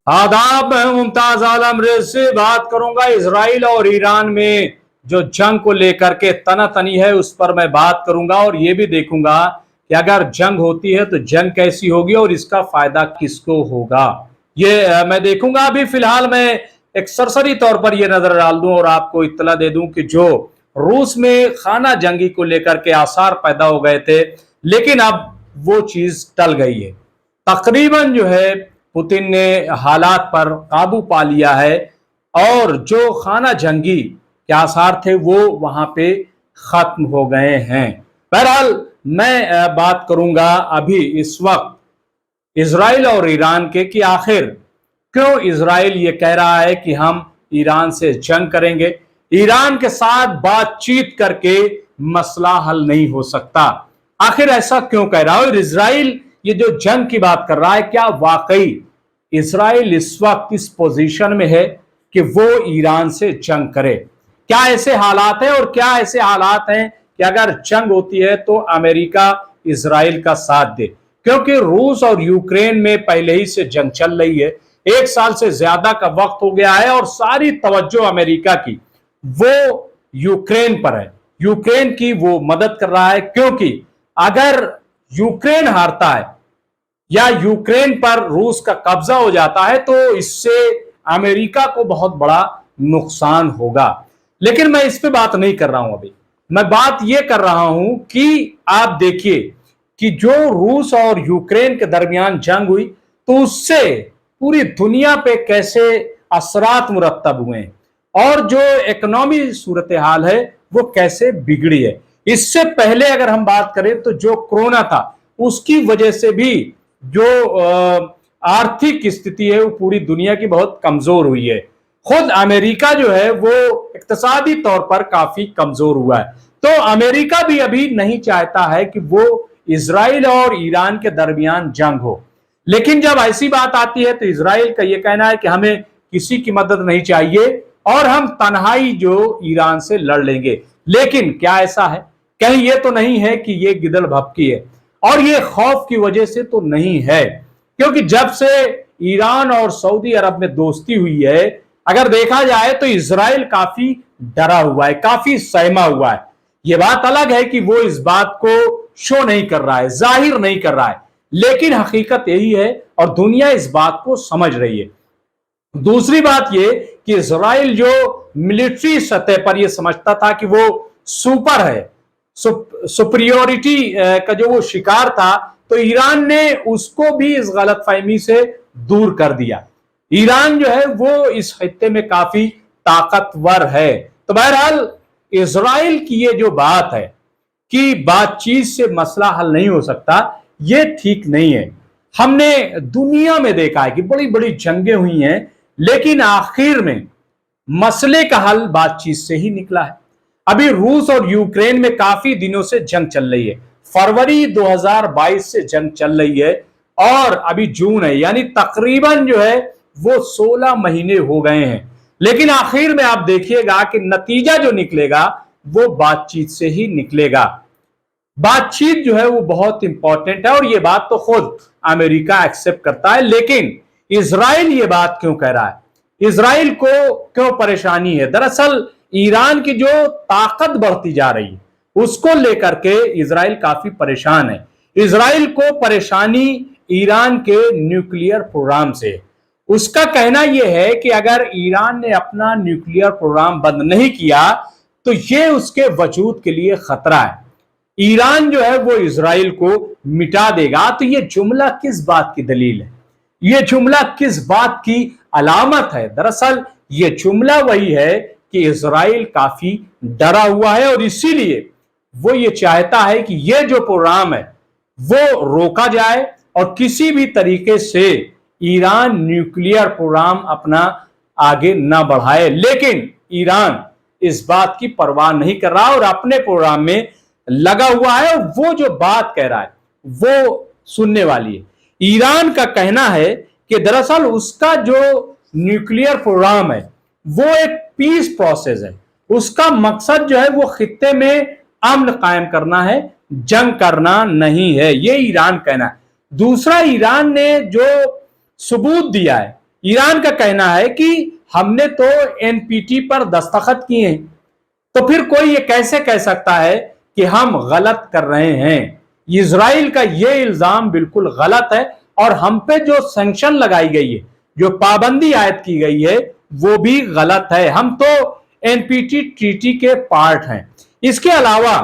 आदाब, मैं मुमताज आलम रेज से बात करूंगा। इसराइल और ईरान में जो जंग को लेकर के तनातनी है उस पर मैं बात करूंगा और ये भी देखूंगा कि अगर जंग होती है तो जंग कैसी होगी और इसका फायदा किसको होगा। ये मैं देखूंगा। अभी फिलहाल मैं एक सरसरी तौर पर यह नजर डाल दूं और आपको इत्तला दे दूं कि जो रूस में खाना जंगी को लेकर के आसार पैदा हो गए थे, लेकिन अब वो चीज टल गई है। तकरीबन जो है पुतिन ने हालात पर काबू पा लिया है और जो खाना जंगी के आसार थे वो वहां पे खत्म हो गए हैं। बहरहाल मैं बात करूंगा अभी इस वक्त इसराइल और ईरान के कि आखिर क्यों इसराइल ये कह रहा है कि हम ईरान से जंग करेंगे, ईरान के साथ बातचीत करके मसला हल नहीं हो सकता। आखिर ऐसा क्यों कह रहा है और इसराइल ये जो जंग की बात कर रहा है, क्या वाकई इसराइल इस वक्त इस पोजीशन में है कि वो ईरान से जंग करे? क्या ऐसे हालात हैं और क्या ऐसे हालात हैं कि अगर जंग होती है तो अमेरिका इसराइल का साथ दे? क्योंकि रूस और यूक्रेन में पहले ही से जंग चल रही है, 1 साल से ज्यादा का वक्त हो गया है और सारी तवज्जो अमेरिका की वो यूक्रेन पर है। यूक्रेन की वो मदद कर रहा है, क्योंकि अगर यूक्रेन हारता है या यूक्रेन पर रूस का कब्जा हो जाता है तो इससे अमेरिका को बहुत बड़ा नुकसान होगा। लेकिन मैं इस पे बात नहीं कर रहा हूं। अभी मैं बात यह कर रहा हूं कि आप देखिए कि जो रूस और यूक्रेन के दरमियान जंग हुई तो उससे पूरी दुनिया पे कैसे असरात मुरत्तब हुए हैं और जो इकोनॉमी सूरत हाल है वो कैसे बिगड़ी है। इससे पहले अगर हम बात करें तो जो कोरोना था उसकी वजह से भी जो आर्थिक स्थिति है वो पूरी दुनिया की बहुत कमजोर हुई है। खुद अमेरिका जो है वो इक्तिसादी तौर पर काफी कमजोर हुआ है। तो अमेरिका भी अभी नहीं चाहता है कि वो इसराइल और ईरान के दरमियान जंग हो। लेकिन जब ऐसी बात आती है तो इसराइल का यह कहना है कि हमें किसी की मदद नहीं चाहिए और हम तन्हाई जो ईरान से लड़ लेंगे। लेकिन क्या ऐसा है? कहीं ये तो नहीं है कि ये गिदड़ भपकी है और ये खौफ की वजह से तो नहीं है, क्योंकि जब से ईरान और सऊदी अरब में दोस्ती हुई है, अगर देखा जाए तो इसराइल काफी डरा हुआ है, काफी सहमा हुआ है। यह बात अलग है कि वो इस बात को शो नहीं कर रहा है, जाहिर नहीं कर रहा है, लेकिन हकीकत यही है और दुनिया इस बात को समझ रही है। दूसरी बात यह कि इसराइल जो मिलिट्री सतह पर यह समझता था कि वो सुपर है, सुपरियोरिटी का जो वो शिकार था, तो ईरान ने उसको भी इस गलतफहमी से दूर कर दिया। ईरान जो है वो इस खित्ते में काफी ताकतवर है। तो बहरहाल इसराइल की ये जो बात है कि बातचीत से मसला हल नहीं हो सकता, ये ठीक नहीं है। हमने दुनिया में देखा है कि बड़ी बड़ी जंगें हुई हैं, लेकिन आखिर में मसले का हल बातचीत से ही निकला है। अभी रूस और यूक्रेन में काफी दिनों से जंग चल रही है। फरवरी 2022 से जंग चल रही है और अभी जून है, यानी तकरीबन जो है वो 16 महीने हो गए हैं। लेकिन आखिर में आप देखिएगा कि नतीजा जो निकलेगा वो बातचीत से ही निकलेगा। बातचीत जो है वो बहुत इंपॉर्टेंट है और ये बात तो खुद अमेरिका एक्सेप्ट करता है। लेकिन इसराइल ये बात क्यों कह रहा है? इसराइल को क्यों परेशानी है? दरअसल ईरान की जो ताकत बढ़ती जा रही है उसको लेकर के इसराइल काफी परेशान है। इसराइल को परेशानी ईरान के न्यूक्लियर प्रोग्राम से। उसका कहना यह है कि अगर ईरान ने अपना न्यूक्लियर प्रोग्राम बंद नहीं किया तो यह उसके वजूद के लिए खतरा है। ईरान जो है वो इसराइल को मिटा देगा। तो यह जुमला किस बात की दलील है? यह जुमला किस बात की अलामत है? दरअसल यह जुमला वही है कि इसराइल काफी डरा हुआ है और इसीलिए वो ये चाहता है कि ये जो प्रोग्राम है वो रोका जाए और किसी भी तरीके से ईरान न्यूक्लियर प्रोग्राम अपना आगे ना बढ़ाए। लेकिन ईरान इस बात की परवाह नहीं कर रहा और अपने प्रोग्राम में लगा हुआ है और वो जो बात कह रहा है वो सुनने वाली है। ईरान का कहना है कि दरअसल उसका जो न्यूक्लियर प्रोग्राम है वो एक पीस प्रोसेस है। उसका मकसद जो है वो खित्ते में अमन कायम करना है, जंग करना नहीं है, ये ईरान कहना है। दूसरा, ईरान ने जो सबूत दिया है ईरान का कहना है कि हमने तो एनपीटी पर दस्तखत किए हैं, तो फिर कोई ये कैसे कह सकता है कि हम गलत कर रहे हैं। इजराइल का ये इल्जाम बिल्कुल गलत है और हम पे जो सैंक्शन लगाई गई है, जो पाबंदी आयद की गई है, वो भी गलत है। हम तो एनपीटी ट्रीटी के पार्ट हैं। इसके अलावा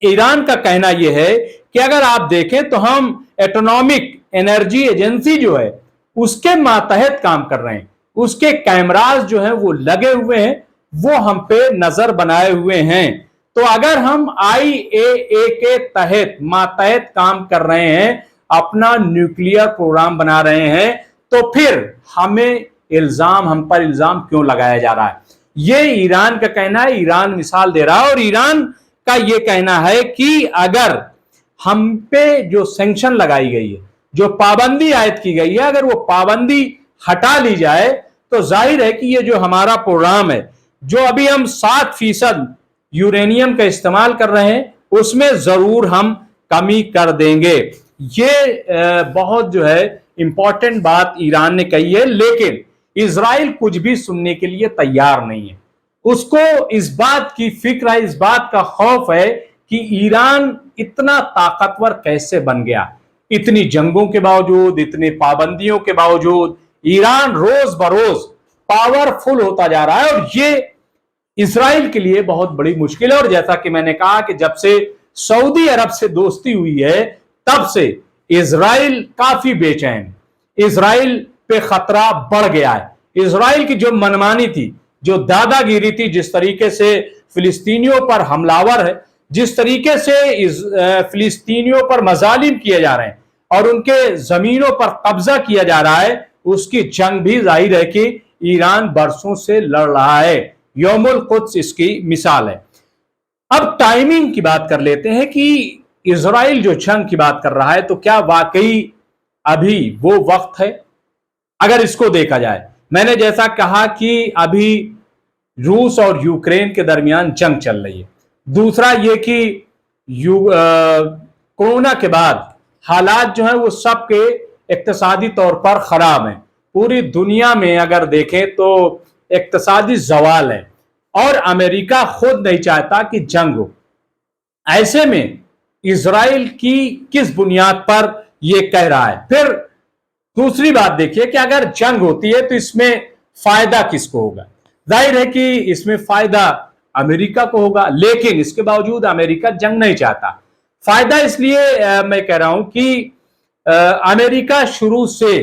ईरान का कहना यह है कि अगर आप देखें तो हम एटॉमिक एनर्जी एजेंसी जो है उसके मातहत काम कर रहे हैं, उसके कैमरास जो हैं वो लगे हुए हैं, वो हम पे नजर बनाए हुए हैं। तो अगर हम आईएए के तहत मातहत काम कर रहे हैं, अपना न्यूक्लियर प्रोग्राम बना रहे हैं, तो फिर हम पर इल्जाम क्यों लगाया जा रहा है। ये ईरान का कहना है। ईरान मिसाल दे रहा है और ईरान का ये कहना है कि अगर हम पे जो सैंक्शन लगाई गई है, जो पाबंदी आयद की गई है, अगर वो पाबंदी हटा ली जाए तो जाहिर है कि ये जो हमारा प्रोग्राम है, जो अभी हम 7% यूरेनियम का इस्तेमाल कर रहे हैं, उसमें जरूर हम कमी कर देंगे। ये बहुत जो है इंपॉर्टेंट बात ईरान ने कही है, लेकिन इजराइल कुछ भी सुनने के लिए तैयार नहीं है। उसको इस बात की फिक्र है, इस बात का खौफ है कि ईरान इतना ताकतवर कैसे बन गया। इतनी जंगों के बावजूद, इतनी पाबंदियों के बावजूद ईरान रोज बरोज पावरफुल होता जा रहा है और ये इजराइल के लिए बहुत बड़ी मुश्किल है। और जैसा कि मैंने कहा कि जब से सऊदी अरब से दोस्ती हुई है, तब से इजराइल काफी बेचैन, इजराइल पे खतरा बढ़ गया है। इजराइल की जो मनमानी थी, जो दादागिरी थी, जिस तरीके से फिलिस्तीनियों पर हमलावर है, जिस तरीके से फिलिस्तीनियों पर मजालिम किए जा रहे हैं और उनके जमीनों पर कब्जा किया जा रहा है, उसकी जंग भी जाहिर है कि ईरान बरसों से लड़ रहा है। यौमुल कुद्स इसकी मिसाल है। अब टाइमिंग की बात कर लेते हैं कि इजराइल जो जंग की बात कर रहा है, तो क्या वाकई अभी वो वक्त है। अगर इसको देखा जाए, मैंने जैसा कहा कि अभी रूस और यूक्रेन के दरमियान जंग चल रही है। दूसरा ये कि कोरोना के बाद हालात जो है वो सबके इक्तिसादी तौर पर खराब हैं। पूरी दुनिया में अगर देखें तो इक्तिसादी जवाल है और अमेरिका खुद नहीं चाहता कि जंग हो। ऐसे में इजराइल की किस बुनियाद पर यह कह रहा है। फिर दूसरी बात देखिए कि अगर जंग होती है तो इसमें फायदा किसको होगा। जाहिर है कि इसमें फायदा अमेरिका को होगा, लेकिन इसके बावजूद अमेरिका जंग नहीं चाहता। फायदा इसलिए मैं कह रहा हूं कि अमेरिका शुरू से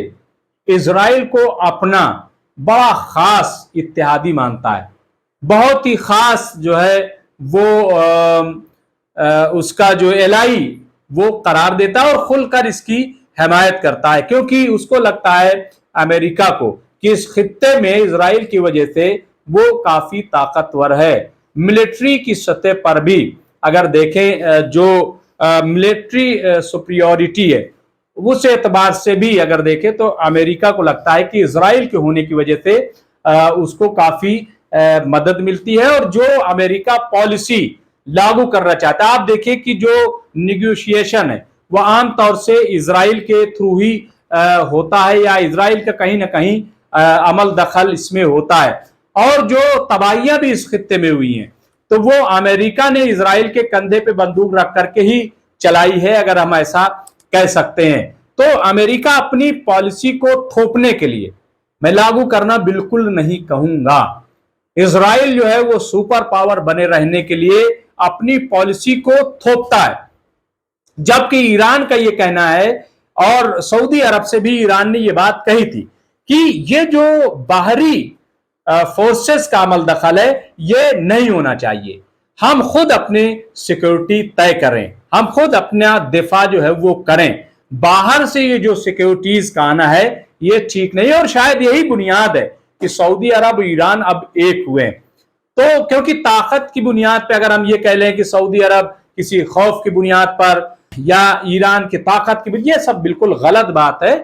इजराइल को अपना बड़ा खास इत्तेहादी मानता है, बहुत ही खास जो है वो उसका जो एलाई वो करार देता है और खुलकर इसकी हिमायत करता है, क्योंकि उसको लगता है अमेरिका को कि इस खित्ते में इजराइल की वजह से वो काफी ताकतवर है। मिलिट्री की सतह पर भी अगर देखें, जो मिलिट्री सुपीरियरिटी है, उस एतबार से भी अगर देखें तो अमेरिका को लगता है कि इजराइल के होने की वजह से उसको काफी मदद मिलती है और जो अमेरिका पॉलिसी लागू करना चाहता है। आप देखिए कि जो निगोशिएशन है वो आमतौर से इजराइल के थ्रू ही होता है, या इजराइल का कहीं ना कहीं अमल दखल इसमें होता है। और जो तबाहियां भी इस खित्ते में हुई हैं, तो वो अमेरिका ने इजराइल के कंधे पे बंदूक रख करके ही चलाई है, अगर हम ऐसा कह सकते हैं। तो अमेरिका अपनी पॉलिसी को थोपने के लिए, मैं लागू करना बिल्कुल नहीं कहूंगा, इजराइल जो है वो सुपर पावर बने रहने के लिए अपनी पॉलिसी को थोपता है। जबकि ईरान का ये कहना है, और सऊदी अरब से भी ईरान ने ये बात कही थी कि ये जो बाहरी फोर्सेस का अमल दखल है ये नहीं होना चाहिए, हम खुद अपने सिक्योरिटी तय करें, हम खुद अपना दिफा जो है वो करें। बाहर से ये जो सिक्योरिटीज का आना है ये ठीक नहीं है। और शायद यही बुनियाद है कि सऊदी अरब और ईरान अब एक हुए। तो क्योंकि ताकत की बुनियाद पर अगर हम ये कह लें कि सऊदी अरब किसी खौफ की बुनियाद पर या ईरान की ताकत की, ये सब बिल्कुल गलत बात है।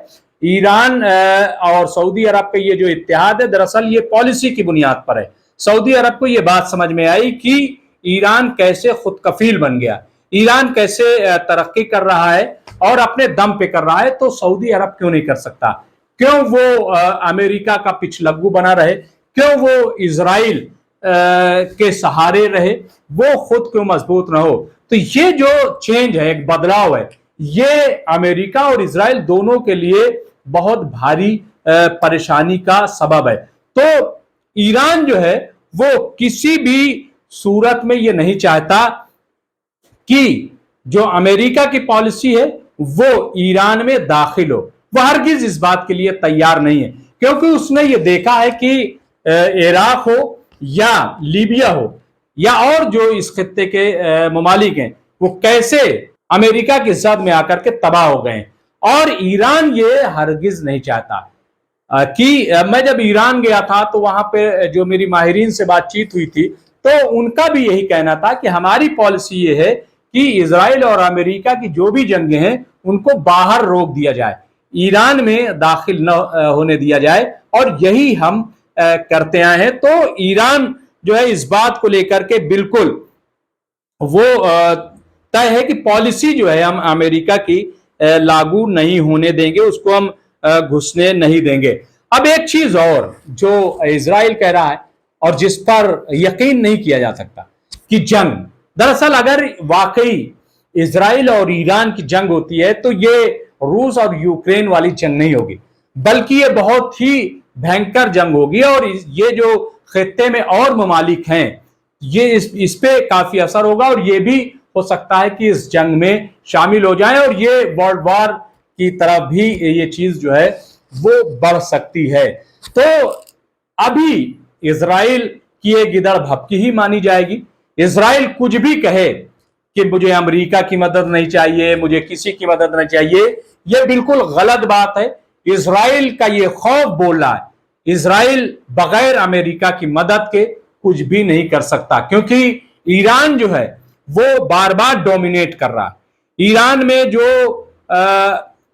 ईरान और सऊदी अरब का ये जो इत्तेहाद है, दरअसल ये पॉलिसी की बुनियाद पर है। सऊदी अरब को ये बात समझ में आई कि ईरान कैसे खुद कफील बन गया, ईरान कैसे तरक्की कर रहा है और अपने दम पे कर रहा है, तो सऊदी अरब क्यों नहीं कर सकता। क्यों वो अमेरिका का पिछलग्गू बना रहे, क्यों वो इजराइल के सहारे रहे, वो खुद क्यों मजबूत ना हो। तो ये जो चेंज है, एक बदलाव है, ये अमेरिका और इजराइल दोनों के लिए बहुत भारी परेशानी का सबब है। तो ईरान जो है वो किसी भी सूरत में ये नहीं चाहता कि जो अमेरिका की पॉलिसी है वो ईरान में दाखिल हो। वह हरगिज इस बात के लिए तैयार नहीं है, क्योंकि उसने ये देखा है कि इराक हो या लीबिया हो या और जो इस खित्ते के ममालिक हैं, वो कैसे अमेरिका की जद में आकर के तबाह हो गए। और ईरान ये हरगिज नहीं चाहता कि मैं जब ईरान गया था तो वहां पे जो मेरी माहिरीन से बातचीत हुई थी, तो उनका भी यही कहना था कि हमारी पॉलिसी ये है कि इजराइल और अमेरिका की जो भी जंगें हैं उनको बाहर रोक दिया जाए, ईरान में दाखिल न होने दिया जाए, और यही हम करते आए हैं। तो ईरान जो है इस बात को लेकर के बिल्कुल वो तय है कि पॉलिसी जो है हम अमेरिका की लागू नहीं होने देंगे, उसको हम घुसने नहीं देंगे। अब एक चीज और जो इजराइल कह रहा है और जिस पर यकीन नहीं किया जा सकता कि जंग, दरअसल अगर वाकई इजराइल और ईरान की जंग होती है तो ये रूस और यूक्रेन वाली जंग नहीं होगी, बल्कि ये बहुत ही भयंकर जंग होगी। और ये जो खित्ते में और ममालिक हैं, ये इस पे काफी असर होगा और ये भी हो सकता है कि इस जंग में शामिल हो जाए और ये वर्ल्ड वॉर की तरफ भी ये चीज जो है वो बढ़ सकती है। तो अभी इजराइल की एक गिदड़ भपकी ही मानी जाएगी। इजराइल कुछ भी कहे कि मुझे अमेरिका की मदद नहीं चाहिए, मुझे किसी की मदद नहीं चाहिए, यह बिल्कुल गलत बात है। इजराइल का ये खौफ बोल रहा है, इजराइल बगैर अमेरिका की मदद के कुछ भी नहीं कर सकता, क्योंकि ईरान जो है वो बार बार डोमिनेट कर रहा है। ईरान में जो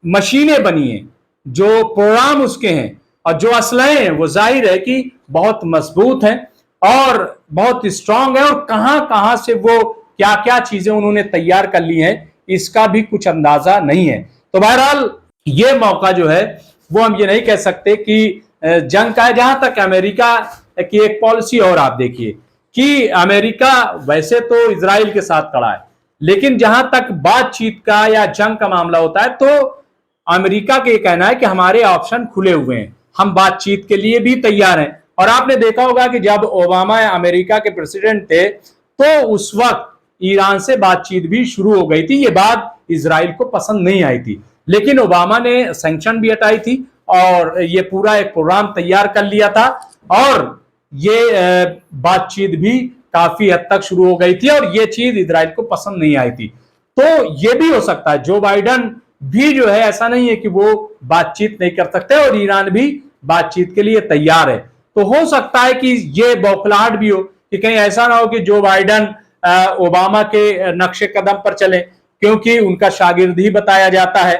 मशीनें बनी हैं, जो प्रोग्राम उसके हैं और जो असलहे हैं, वो जाहिर है कि बहुत मजबूत हैं और बहुत स्ट्रांग है, और कहां कहां से वो क्या क्या चीजें उन्होंने तैयार कर ली हैं इसका भी कुछ अंदाजा नहीं है। तो बहरहाल ये मौका जो है वो हम ये नहीं कह सकते कि जंग का है। जहां तक अमेरिका की एक पॉलिसी, और आप देखिए कि अमेरिका वैसे तो इजराइल के साथ खड़ा है, लेकिन जहां तक बातचीत का या जंग का मामला होता है तो अमेरिका का ये कहना है कि हमारे ऑप्शन खुले हुए हैं, हम बातचीत के लिए भी तैयार हैं। और आपने देखा होगा कि जब ओबामा अमेरिका के प्रेसिडेंट थे तो उस वक्त ईरान से बातचीत भी शुरू हो गई थी। ये बात इजराइल को पसंद नहीं आई थी, लेकिन ओबामा ने सैंक्शन भी हटाई थी और ये पूरा एक प्रोग्राम तैयार कर लिया था और ये बातचीत भी काफी हद तक शुरू हो गई थी और ये चीज इजराइल को पसंद नहीं आई थी। तो ये भी हो सकता है जो बाइडन भी जो है, ऐसा नहीं है कि वो बातचीत नहीं कर सकते और ईरान भी बातचीत के लिए तैयार है। तो हो सकता है कि ये बौखलाहट भी हो कि कहीं ऐसा ना हो कि जो बाइडन ओबामा के नक्शे कदम पर चले, क्योंकि उनका शागिर्द ही बताया जाता है।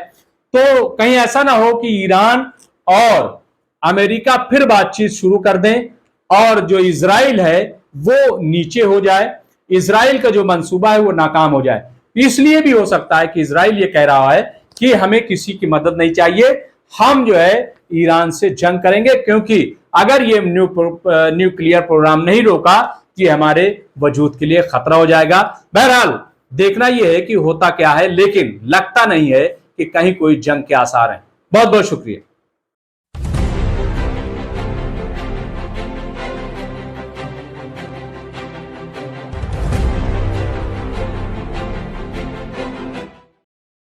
तो कहीं ऐसा ना हो कि ईरान और अमेरिका फिर बातचीत शुरू कर दें और जो इजराइल है वो नीचे हो जाए, इजराइल का जो मंसूबा है वो नाकाम हो जाए। इसलिए भी हो सकता है कि इजराइल ये कह रहा है कि हमें किसी की मदद नहीं चाहिए, हम जो है ईरान से जंग करेंगे, क्योंकि अगर ये न्यूक्लियर प्रोग्राम नहीं रोका कि हमारे वजूद के लिए खतरा हो जाएगा। बहरहाल देखना यह है कि होता क्या है, लेकिन लगता नहीं है कि कहीं कोई जंग के आसार हैं। बहुत बहुत शुक्रिया।